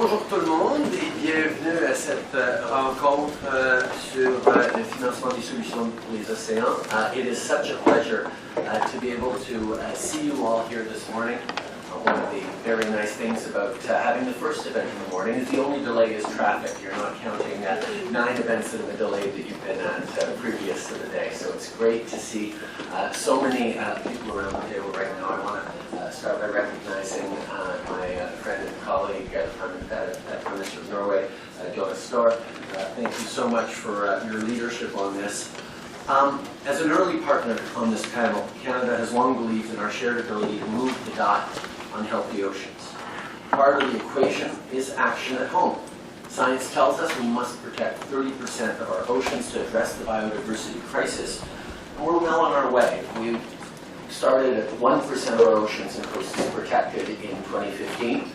Bonjour tout le monde et bienvenue à cette rencontre sur le financement des solutions pour les océans. It is such a pleasure to be able to see you all here this morning. One of the very nice things about having the first event in the morning is the only delay is traffic. You're not counting 9 events in the delay that you've been at previous to the day. So it's great to see so many people around the table right now. I want to start by recognizing my friend and colleague, Prime Minister of Norway, Jonas Gahr Støre. Thank you so much for your leadership on this. As an early partner on this panel, Canada has long believed in our shared ability to move the dot on healthy oceans. Part of the equation is action at home. Science tells us we must protect 30% of our oceans to address the biodiversity crisis, and we're well on our way. We started at 1% of our oceans and coasts protected in 2015.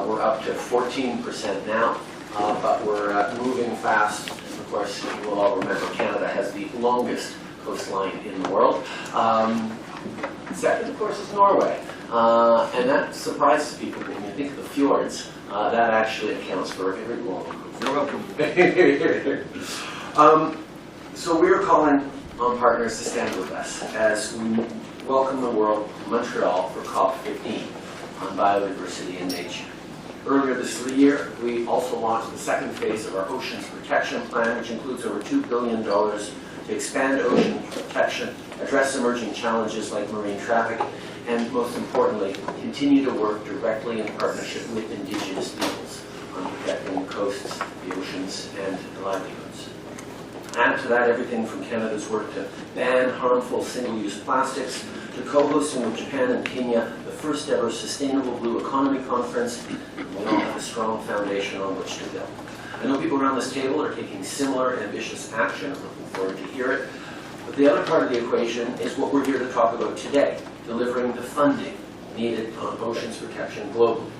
We're up to 14% now, but we're moving fast. Of course, you will all remember Canada has the longest coastline in the world. Second, of course, is Norway. And that surprises people when you think of the fjords. That actually accounts for a very long coast. You're welcome. So we're calling on partners to stand with us as we welcome the world to Montreal for COP15 on biodiversity and nature. Earlier this year, we also launched the second phase of our Oceans Protection Plan, which includes over $2 billion to expand ocean protection, address emerging challenges like marine traffic, and most importantly, continue to work directly in partnership with Indigenous peoples on protecting the coasts, the oceans, and the livelihoods. Add to that everything from Canada's work to ban harmful single-use plastics, to co-hosting with Japan and Kenya the first ever Sustainable Blue Economy Conference. We all have a strong foundation on which to build. I know people around this table are taking similar ambitious action. I'm looking forward to hear it. But the other part of the equation is what we're here to talk about today, delivering the funding needed on oceans protection globally.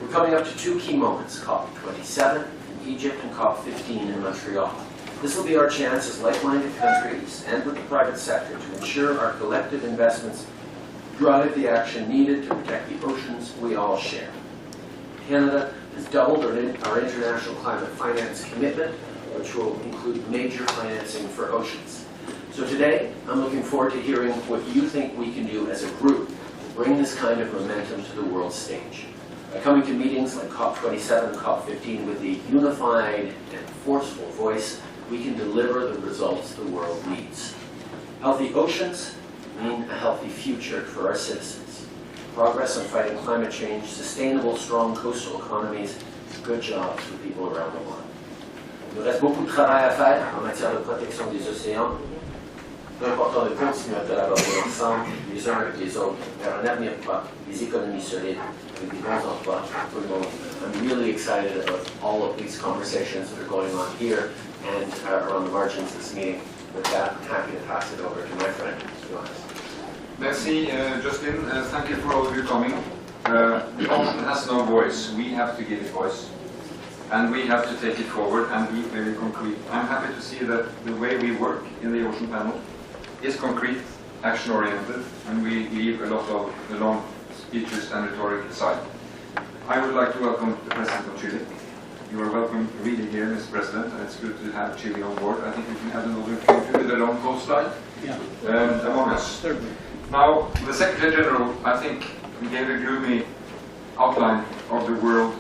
We're coming up to 2 key moments, COP27 in Egypt and COP15 in Montreal. This will be our chance as like-minded countries and with the private sector to ensure our collective investments drive the action needed to protect the oceans we all share. Canada has doubled our international climate finance commitment, which will include major financing for oceans. So today, I'm looking forward to hearing what you think we can do as a group to bring this kind of momentum to the world stage. By coming to meetings like COP27 and COP15 with a unified and forceful voice, we can deliver the results the world needs. Healthy oceans mean a healthy future for our citizens. Progress on fighting climate change, sustainable, strong coastal economies, good jobs for people around the world. Il nous reste beaucoup de travail à faire en matière de protection des océans. C'est important de continuer à collaborer ensemble, les uns avec les autres, vers un avenir propre, des économies solides, avec des bons emplois pour tout le monde. I'm really excited about all of these conversations that are going on here and around the margins of this meeting. With that, I'm happy to pass it over to my friend, Jonas. Merci, Justin. Thank you for all of you coming. The ocean has no voice. We have to give it voice. And we have to take it forward and be very concrete. I'm happy to see that the way we work in the Ocean Panel is concrete, action-oriented, and we leave a lot of the long speeches and rhetoric aside. I would like to welcome the President of Chile. You are welcome really here, Mr. President, and it's good to have Chile on board. I think we can have another country with a long coastline among us. Now, the Secretary General, I think, gave a gloomy outline of the world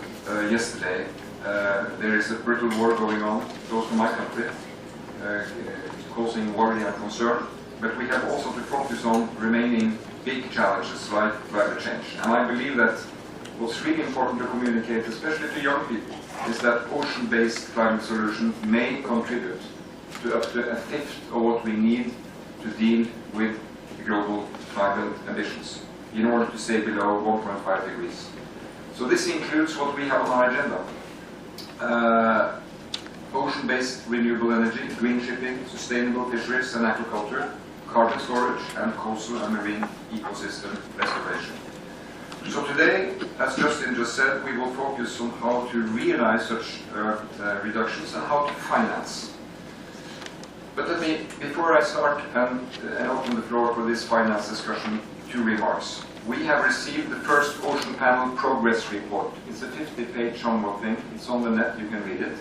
yesterday. There is a brutal war going on, close to my country, causing worry and concern. But we have also to focus on remaining big challenges like climate change. And I believe that what's really important to communicate, especially to young people, is that ocean-based climate solutions may contribute to up to 1/5 of what we need to deal with global climate ambitions in order to stay below 1.5 degrees. So this includes what we have on our agenda. Ocean-based renewable energy, green shipping, sustainable fisheries and aquaculture, carbon storage, and coastal and marine ecosystem restoration. So today, as Justin just said, we will focus on how to realize such reductions and how to finance. But before I start and open the floor for this finance discussion, 2 remarks. we have received the first Ocean Panel Progress Report. It's a 50-page homework thing. It's on the net, you can read it.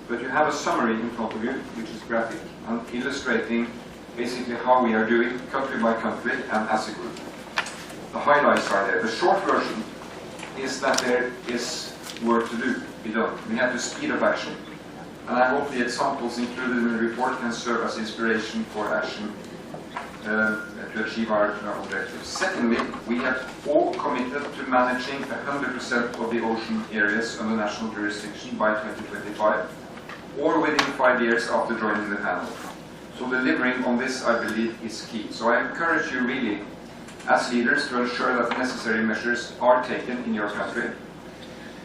But you have a summary in front of you, which is graphic, and illustrating basically how we are doing, country by country, and as a group. The highlights are there. The short version is that there is work to do, be done. We have to speed up action. And I hope the examples included in the report can serve as inspiration for action to achieve our objectives. Secondly, we have all committed to managing 100% of the ocean areas under national jurisdiction by 2025, or within 5 years after joining the panel. So delivering on this, I believe, is key. So I encourage you really, as leaders, to ensure that the necessary measures are taken in your country.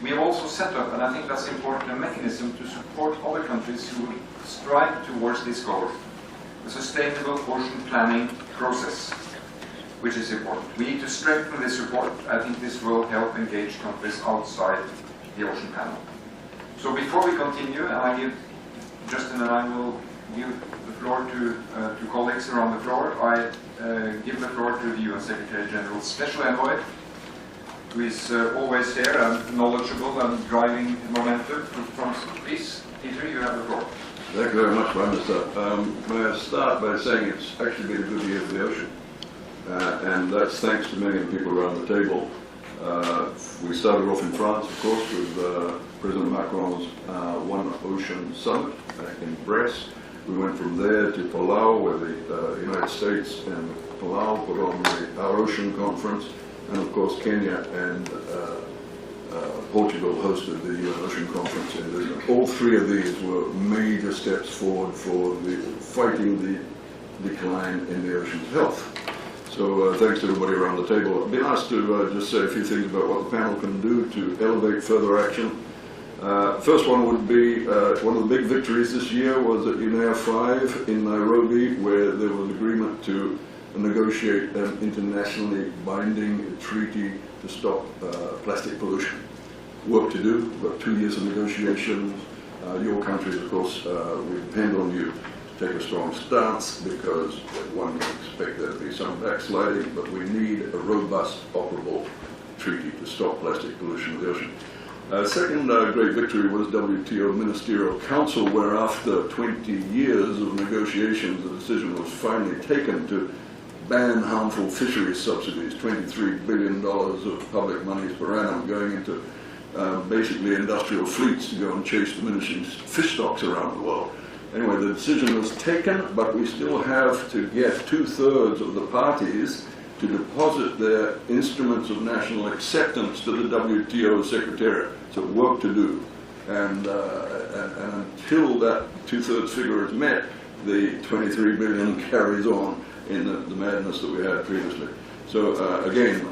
We have also set up, and I think that's important, a mechanism to support other countries who will strive towards this goal, a sustainable ocean planning process, which is important. We need to strengthen this support. I think this will help engage countries outside the ocean panel. So before we continue, and I give, Justin and I will give the floor to colleagues around the floor, I give the floor to the UN Secretary General's Special Envoy, who is always here and knowledgeable and driving momentum. From please, Peter, you have the floor. Thank you very much, Prime Minister. May I start by saying it's actually been a good year for the ocean, and that's thanks to many of the people around the table. We started off in France, of course, with President Macron's One Ocean Summit back in Brest. We went from there to Palau, where the United States and Palau put on our Ocean Conference, and of course Kenya and Portugal hosted the UN Ocean Conference in Lisbon. All three of these were major steps forward for fighting the decline in the ocean's health. So thanks to everybody around the table. I've been asked to just say a few things about what the panel can do to elevate further action. First one would be, one of the big victories this year was at UNEA 5 in Nairobi, where there was agreement to negotiate an internationally binding treaty to stop plastic pollution. Work to do. We've got 2 years of negotiations. Your countries, of course, we depend on you to take a strong stance, because one can expect there to be some backsliding, but we need a robust, operable treaty to stop plastic pollution in the ocean. Second great victory was Wto Ministerial Council, where after 20 years of negotiations, the decision was finally taken to ban harmful fisheries subsidies, $23 billion of public monies per annum going into basically industrial fleets to go and chase diminishing fish stocks around the world. Anyway, the decision was taken, but we still have to get 2/3 of the parties to deposit their instruments of national acceptance to the WTO Secretariat. So work to do. And until that 2/3 figure is met, the 23 billion carries on in the madness that we had previously. So again,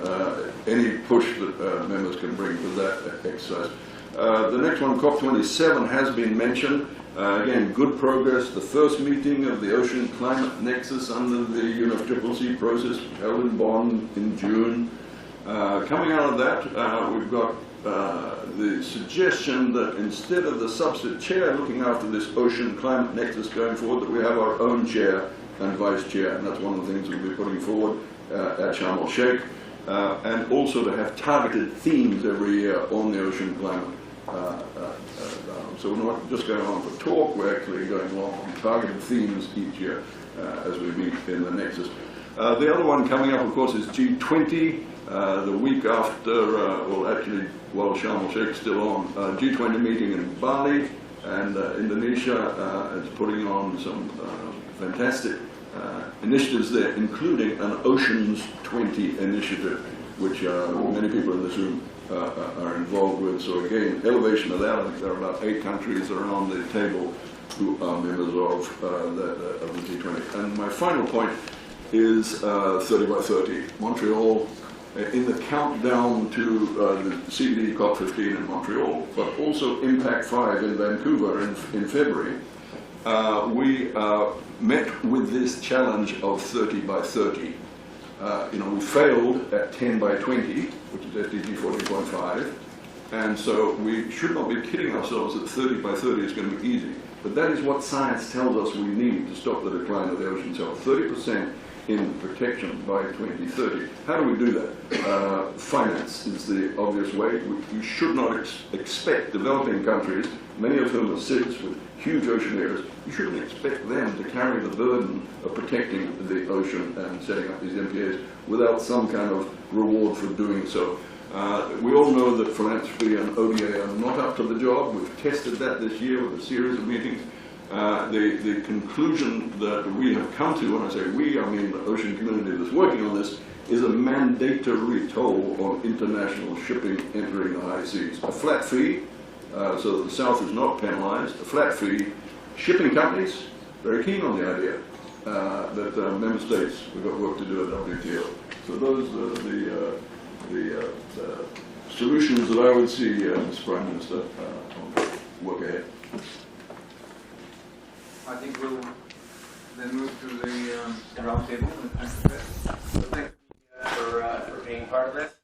any push that members can bring to that exercise. The next one, COP27, has been mentioned. Again, good progress. The first meeting of the Ocean Climate Nexus under the UNFCCC process held in Bonn in June. Coming out of that, we've got the suggestion that instead of the substitute chair looking after this Ocean Climate Nexus going forward, that we have our own chair and vice chair, and that's one of the things we'll be putting forward at Sharm el-Sheikh, and also to have targeted themes every year on the ocean climate. So we're not just going on for talk, we're actually going along on targeted themes each year as we meet in the Nexus. The other one coming up, of course, is G20, the week after, well actually, while Sharm el-Sheikh is still on, G20 meeting in Bali, and Indonesia is putting on some fantastic initiatives there, including an Oceans 20 initiative, which many people in this room are involved with. So again, elevation of that. I think there are about 8 countries around the table who are members of the G20. And my final point is 30 by 30. Montreal, in the countdown to the CBD COP15 in Montreal, but also Impact 5 in Vancouver in February, we met with this challenge of 30 by 30. We failed at 10 by 20, which is SDG 14.5, and so we should not be kidding ourselves that 30 by 30 is going to be easy. But that is what science tells us we need to stop the decline of the ocean's health. 30% in protection by 2030. How do we do that? Finance is the obvious way. We should not expect developing countries, many of whom are cities with huge ocean areas, you shouldn't expect them to carry the burden of protecting the ocean and setting up these MPAs without some kind of reward for doing so. We all know that philanthropy and ODA are not up to the job. We've tested that this year with a series of meetings. The conclusion that we have come to, when I say we, I mean the ocean community that's working on this, is a mandatory toll on international shipping entering the high seas. A flat fee, so that the South is not penalized, a flat fee. Shipping companies, very keen on the idea that member states, we've got work to do at WTO. So those are the solutions that I would see, Mr. Prime Minister, work ahead. I think we'll then move to the round table. Thank you for being part of this.